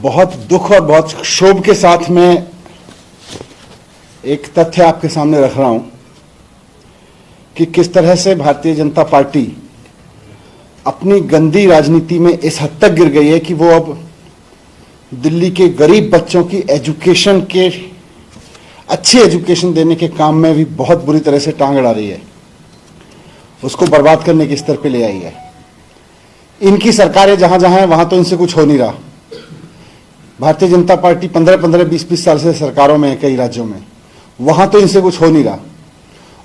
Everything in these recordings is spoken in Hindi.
बहुत दुख और बहुत क्षोभ के साथ मैं एक तथ्य आपके सामने रख रहा हूं कि किस तरह से भारतीय जनता पार्टी अपनी गंदी राजनीति में इस हद तक गिर गई है कि वो अब दिल्ली के गरीब बच्चों की एजुकेशन के अच्छी एजुकेशन देने के काम में भी बहुत बुरी तरह से टांग अड़ा रही है, उसको बर्बाद करने के स्तर पे ले आई है। इनकी सरकारें जहां जहां हैं वहां तो इनसे कुछ हो नहीं रहा। भारतीय जनता पार्टी 15-15, 20-20 साल से सरकारों में है कई राज्यों में, वहां तो इनसे कुछ हो नहीं रहा।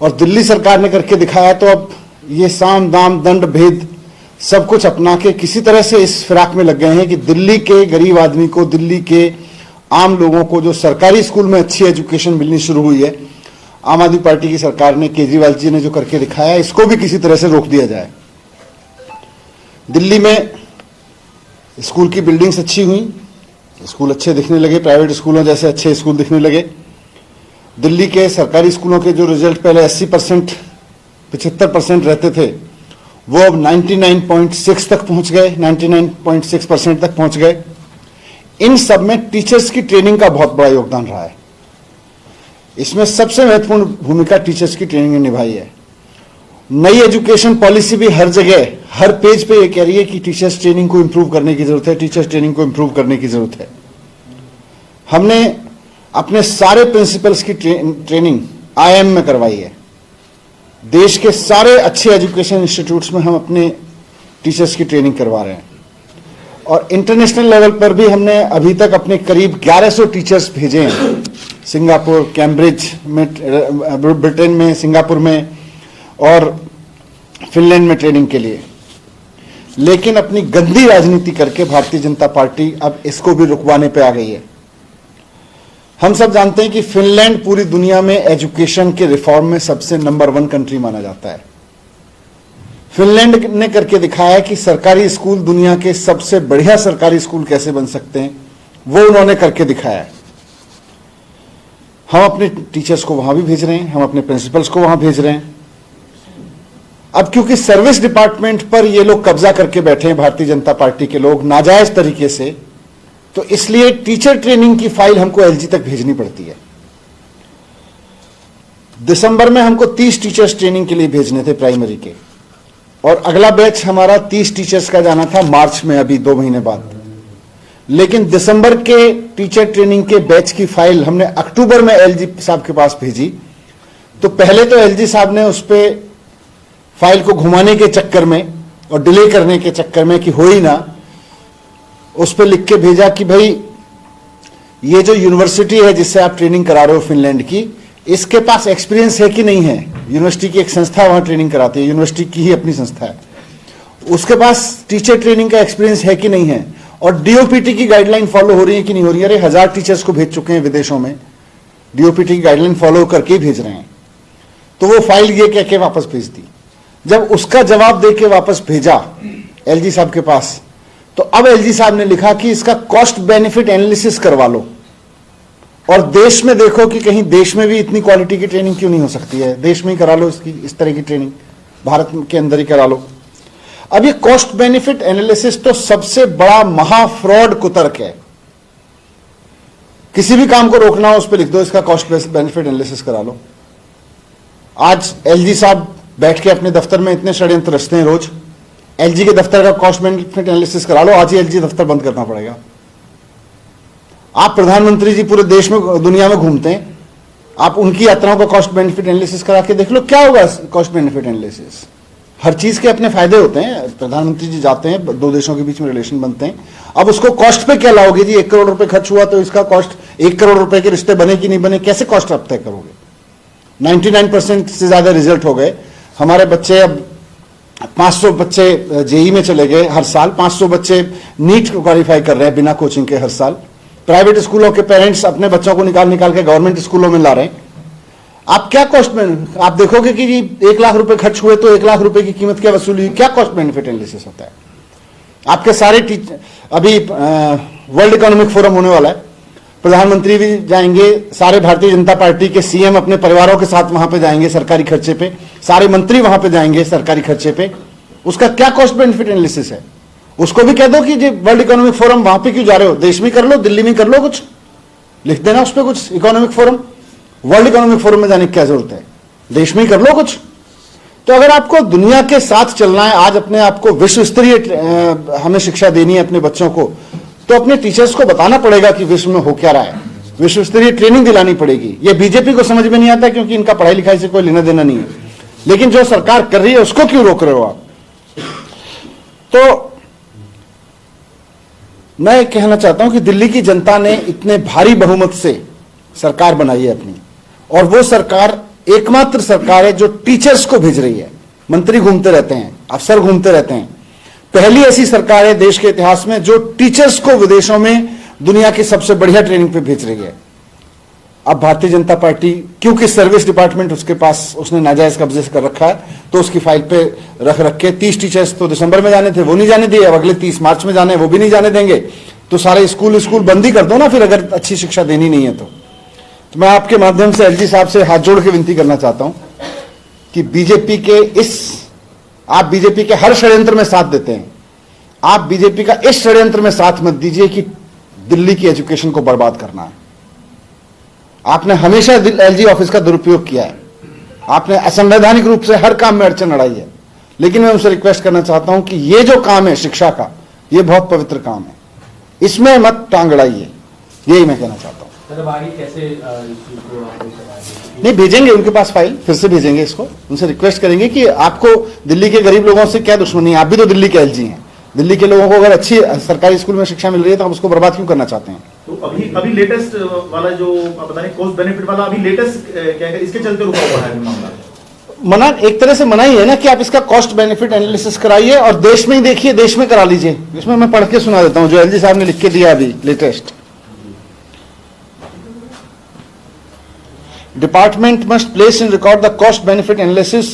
और दिल्ली सरकार ने करके दिखाया तो अब ये साम दाम दंड भेद सब कुछ अपना के किसी तरह से इस फिराक में लग गए हैं कि दिल्ली के गरीब आदमी को, दिल्ली के आम लोगों को जो सरकारी स्कूल में अच्छी एजुकेशन मिलनी शुरू हुई है, आम आदमी पार्टी की सरकार ने, केजरीवाल जी ने जो करके दिखाया, इसको भी किसी तरह से रोक दिया जाए। दिल्ली में स्कूल की बिल्डिंग्स अच्छी हुई, स्कूल अच्छे दिखने लगे, प्राइवेट स्कूलों जैसे अच्छे स्कूल दिखने लगे। दिल्ली के सरकारी स्कूलों के जो रिजल्ट पहले 80%, 75% रहते थे, वो अब 99.6 तक पहुंच गए, 99.6% तक पहुंच गए। इन सब में टीचर्स की ट्रेनिंग का बहुत बड़ा योगदान रहा है। इसमें सबसे महत्वपूर्ण भूमिका टीचर्स की ट्रेनिंग ने निभाई है। नई एजुकेशन पॉलिसी भी हर जगह, हर पेज पे ये कह रही है कि टीचर्स ट्रेनिंग को इंप्रूव करने की जरूरत है, टीचर्स ट्रेनिंग को इंप्रूव करने की जरूरत है। हमने अपने सारे प्रिंसिपल्स की ट्रेनिंग IIM में करवाई है। देश के सारे अच्छे एजुकेशन इंस्टीट्यूट्स में हम अपने टीचर्स की ट्रेनिंग करवा रहे हैं। और इंटरनेशनल लेवल पर भी हमने अभी तक अपने करीब 1100 टीचर्स भेजे हैं, सिंगापुर, कैम्ब्रिज में, ब्रिटेन में, सिंगापुर में और फिनलैंड में ट्रेनिंग के लिए। लेकिन अपनी गंदी राजनीति करके भारतीय जनता पार्टी अब इसको भी रुकवाने पे आ गई है। हम सब जानते हैं कि फिनलैंड पूरी दुनिया में एजुकेशन के रिफॉर्म में सबसे नंबर 1 कंट्री माना जाता है। फिनलैंड ने करके दिखाया कि सरकारी स्कूल दुनिया के सबसे बढ़िया सरकारी स्कूल कैसे बन सकते हैं, वो उन्होंने करके दिखाया है। हम अपने टीचर्स को वहां भी भेज रहे हैं, हम अपने प्रिंसिपल्स को वहां भेज रहे हैं। अब क्योंकि सर्विस डिपार्टमेंट पर ये लोग कब्जा करके बैठे हैं, भारतीय जनता पार्टी के लोग, नाजायज तरीके से, तो इसलिए टीचर ट्रेनिंग की फाइल हमको LG तक भेजनी पड़ती है। दिसंबर में हमको 30 टीचर्स ट्रेनिंग के लिए भेजने थे प्राइमरी के, और अगला बैच हमारा 30 टीचर्स का जाना था मार्च में, अभी 2 महीने बाद। लेकिन दिसंबर के टीचर ट्रेनिंग के बैच की फाइल हमने अक्टूबर में LG साहब के पास भेजी। तो पहले तो LG साहब ने उस पर फाइल को घुमाने के चक्कर में और डिले करने के चक्कर में कि हो ही ना, उस पर लिख के भेजा कि भाई ये जो यूनिवर्सिटी है जिससे आप ट्रेनिंग करा रहे हो फिनलैंड की, इसके पास एक्सपीरियंस है कि नहीं है। यूनिवर्सिटी की एक संस्था वहां ट्रेनिंग कराती है, यूनिवर्सिटी की ही अपनी संस्था है, उसके पास टीचर ट्रेनिंग का एक्सपीरियंस है कि नहीं है, और DOPT की गाइडलाइन फॉलो हो रही है कि नहीं हो रही है। अरे 1000 टीचर्स को भेज चुके हैं विदेशों में, DOPT की गाइडलाइन फॉलो करके ही भेज रहे हैं। तो वो फाइल ये कह के वापस भेज दी। जब उसका जवाब दे के वापस भेजा LG साहब के पास, तो अब LG साहब ने लिखा कि इसका कॉस्ट बेनिफिट एनालिसिस करवा लो, और देश में देखो कि कहीं देश में भी इतनी क्वालिटी की ट्रेनिंग क्यों नहीं हो सकती है, देश में ही करा लो इसकी, इस तरह की ट्रेनिंग भारत के अंदर ही करा लो। अब ये कॉस्ट बेनिफिट एनालिसिस तो सबसे बड़ा महा फ्रॉड कुतर्क है। किसी भी काम को रोकना हो उस पर लिख दो इसका कॉस्ट बेनिफिट एनालिसिस करा लो। आज LG साहब बैठ के अपने दफ्तर में इतने षड्यंत्र रचते हैं रोज, LG के दफ्तर का कॉस्ट बेनिफिट एनालिसिस करा लो, आज ही LG दफ्तर बंद करना पड़ेगा। आप प्रधानमंत्री जी पूरे देश में, दुनिया में घूमते हैं, आप उनकी यात्राओं का कॉस्ट बेनिफिट एनालिसिस करा के देख लो, क्या होगा कॉस्ट बेनिफिट एनालिसिस। हर चीज के अपने फायदे होते हैं। प्रधानमंत्री जी जाते हैं, 2 देशों के बीच में रिलेशन बनते हैं। अब उसको कॉस्ट पे क्या लाओगे जी, 1 करोड़ रुपए खर्च हुआ तो इसका कॉस्ट 1 करोड़ रुपए के रिश्ते बने कि नहीं बने, कैसे कॉस्ट आप तय करोगे। 99% से ज्यादा रिजल्ट हो गए। हमारे बच्चे अब 500 बच्चे JEE में चले गए हर साल, 500 बच्चे नीट क्वालिफाई कर रहे हैं बिना कोचिंग के हर साल। प्राइवेट स्कूलों के पेरेंट्स अपने बच्चों को निकाल के गवर्नमेंट स्कूलों में ला रहे हैं। आप क्या कॉस्ट में, आप देखोगे कि 1 लाख रुपए खर्च हुए तो 1 लाख रुपए की कीमत क्या वसूली हुई, क्या कॉस्ट बेनिफिट एनालिसिस होता है। आपके सारे अभी वर्ल्ड इकोनॉमिक फोरम होने वाला है, प्रधानमंत्री भी जाएंगे, सारे भारतीय जनता पार्टी के CM अपने परिवारों के साथ वहां पे जाएंगे सरकारी खर्चे पे, सारे मंत्री वहां पे जाएंगे सरकारी खर्चे पे। उसका क्या कॉस्ट बेनिफिट एनालिसिस है। उसको भी कह दो कि वर्ल्ड इकोनॉमिक फोरम वहां पे क्यों जा रहे हो, देश में कर लो, दिल्ली में कर लो, कुछ लिख देना उस पर कुछ, economic forum, world economic forum में जाने की क्या जरूरत है, देश में ही कर लो कुछ। तो अगर आपको दुनिया के साथ चलना है, आज अपने आप को विश्व स्तरीय हमें शिक्षा देनी है अपने बच्चों को, तो अपने टीचर्स को बताना पड़ेगा कि विश्व में हो क्या रहा है, विश्व स्तरीय ट्रेनिंग दिलानी पड़ेगी। ये बीजेपी को समझ में नहीं आता क्योंकि इनका पढ़ाई लिखाई से कोई लेना देना नहीं है, लेकिन जो सरकार कर रही है उसको क्यों रोक रहे हो आप। तो मैं कहना चाहता हूं कि दिल्ली की जनता ने इतने भारी बहुमत से सरकार बनाई है अपनी, और वो सरकार एकमात्र सरकार है जो टीचर्स को भेज रही है। मंत्री घूमते रहते हैं, अफसर घूमते रहते हैं, पहली ऐसी सरकार है देश के इतिहास में जो टीचर्स को विदेशों में दुनिया की सबसे बढ़िया ट्रेनिंग पे भेज रही है। अब भारतीय जनता पार्टी, क्योंकि सर्विस डिपार्टमेंट उसके पास उसने नाजायज कब्जे से कर रखा है, तो उसकी फाइल पे रख के 30 टीचर्स तो दिसंबर में जाने थे, वो नहीं जाने दिए, अब अगले 30 मार्च में जाने, वो भी नहीं जाने देंगे। तो सारे स्कूल बंद ही कर दो ना फिर, अगर अच्छी शिक्षा देनी नहीं है तो मैं आपके माध्यम से एलजी साहब से हाथ जोड़ के विनती करना चाहता हूं कि बीजेपी के आप बीजेपी के हर षड्यंत्र में साथ देते हैं, आप बीजेपी का इस षड्यंत्र में साथ मत दीजिए कि दिल्ली की एजुकेशन को बर्बाद करना है। आपने हमेशा एलजी ऑफिस का दुरुपयोग किया है, आपने असंवैधानिक रूप से हर काम में अड़चन अड़ाई है, लेकिन मैं उनसे रिक्वेस्ट करना चाहता हूं कि ये जो काम है शिक्षा का, ये बहुत पवित्र काम है, इसमें मत टांग अड़ाइए, यही मैं कहना चाहता हूं। कैसे नहीं भेजेंगे उनके पास फाइल, फिर से भेजेंगे इसको, उनसे रिक्वेस्ट करेंगे कि आपको दिल्ली के गरीब लोगों से क्या दुश्मनी है, आप भी तो दिल्ली के एलजी हैं, दिल्ली के लोगों को अगर अच्छी सरकारी स्कूल में शिक्षा मिल रही है तो हम उसको बर्बाद क्यों करना चाहते हैं। तो अभी लेटेस्ट वाला जो पता नहीं कॉस्ट बेनिफिट वाला अभी लेटेस्ट क्या है, इसके चलते रुका हुआ है मामला। मना एक तरह से मना ही है ना कि आप इसका कॉस्ट बेनिफिट एनालिसिस कराइए और देश में ही देखिए, देश में करा लीजिए। इसमें मैं पढ़ के सुना देता हूं जो एलजी साहब ने लिख के दिया अभी latest. Department must place in record the cost benefit analysis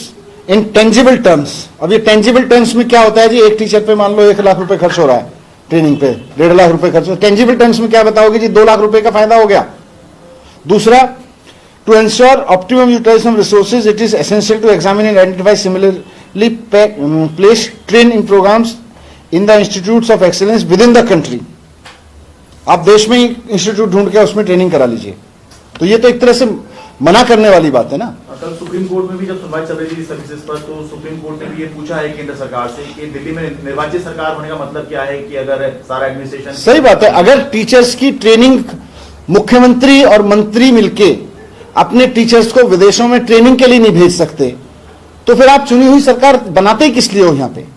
in tangible terms. अब ये टेंजिबल टर्म्स में क्या होता है जी, एक टीचर पे मान लो 1 लाख रुपए खर्च हो रहा है, ट्रेनिंग पे 1.5 लाख रुपए खर्च, टेंजिबल टर्म्स में क्या बताओगे जी, 2 लाख रुपए का फायदा हो गया। दूसरा, to ensure optimum utilization of resources it is essential to examine and identify similarly place training programs in the institutes of excellence within the country. आप देश में ही इंस्टीट्यूट ढूंढ के उसमें ट्रेनिंग करा लीजिए। तो ये तो एक तरह से मना करने वाली बात है ना। कल सुप्रीम कोर्ट में भी जब सुनवाई चल रही थी सर्विसेज पर, तो सुप्रीम कोर्ट ने भी ये पूछा है केंद्र सरकार से कि दिल्ली में निर्वाचित सरकार होने का मतलब क्या है, कि अगर सारा एडमिनिस्ट्रेशन। सही बात है, अगर टीचर्स की ट्रेनिंग मुख्यमंत्री और मंत्री मिलके अपने टीचर्स को विदेशों में ट्रेनिंग के लिए नहीं भेज सकते, तो फिर आप चुनी हुई सरकार बनाते ही किस लिए हो यहाँ पे।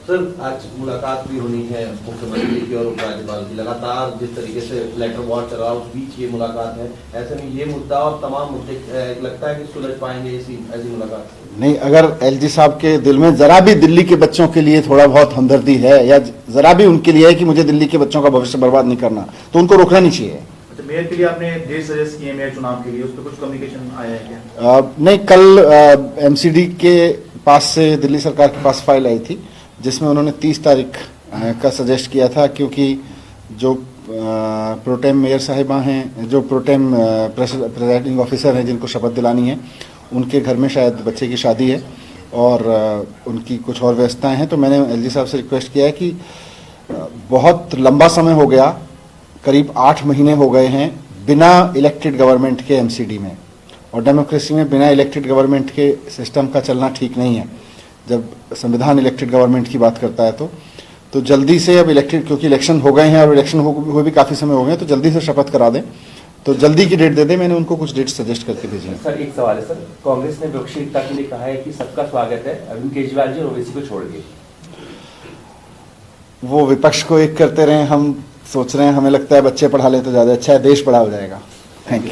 सर, आज मुलाकात भी होनी है मुख्यमंत्री की और उपराज्यपाल की, लगातार जिस तरीके से लेटर वॉर चल रहा है उस बीच ये मुलाकात है, ऐसे में ये मुद्दा और तमाम मुद्दे लगता है कि सुलझ पाएंगे ऐसी मुलाकात नहीं। अगर एलजी साहब के दिल में जरा भी दिल्ली के बच्चों के लिए थोड़ा बहुत हमदर्दी है, या जरा भी उनके लिए है कि मुझे दिल्ली के बच्चों का भविष्य बर्बाद नहीं करना, तो उनको रोकना नहीं चाहिए। अच्छा, मेयर के लिए आपने डेट सजेस्ट किए मेयर चुनाव के लिए, उस पर कुछ कम्युनिकेशन आया है क्या? नहीं, कल एमसीडी के पास से दिल्ली सरकार के पास फाइल आई थी जिसमें उन्होंने 30 तारीख का सजेस्ट किया था, क्योंकि जो प्रोटेम मेयर साहिबा हैं, जो प्रोटेम प्रेसिडिंग ऑफिसर हैं जिनको शपथ दिलानी है, उनके घर में शायद बच्चे की शादी है और उनकी कुछ और व्यवस्थाएं हैं। तो मैंने एलजी साहब से रिक्वेस्ट किया है कि बहुत लंबा समय हो गया, करीब 8 महीने हो गए हैं बिना इलेक्टेड गवर्नमेंट के एमसीडी में, और डेमोक्रेसी में बिना इलेक्टेड गवर्नमेंट के सिस्टम का चलना ठीक नहीं है। जब संविधान इलेक्टेड गवर्नमेंट की बात करता है तो जल्दी से अब इलेक्टेड, क्योंकि इलेक्शन हो गए हैं और इलेक्शन हुए भी काफ़ी समय हो गए, तो जल्दी से शपथ करा दें, तो जल्दी की डेट दे दें। मैंने उनको कुछ डेट सजेस्ट करके भेजी है। सर, एक सवाल है सर, कांग्रेस ने विपक्षी एकता के लिए कहा है कि सबका स्वागत है अरविंद केजरीवाल जी और ओवैसी को छोड़ के। वो विपक्ष को एक करते रहे, हम सोच रहे हैं, हमें लगता है बच्चे पढ़ा लें तो ज़्यादा अच्छा है, देश बड़ा हो जाएगा। Thank you.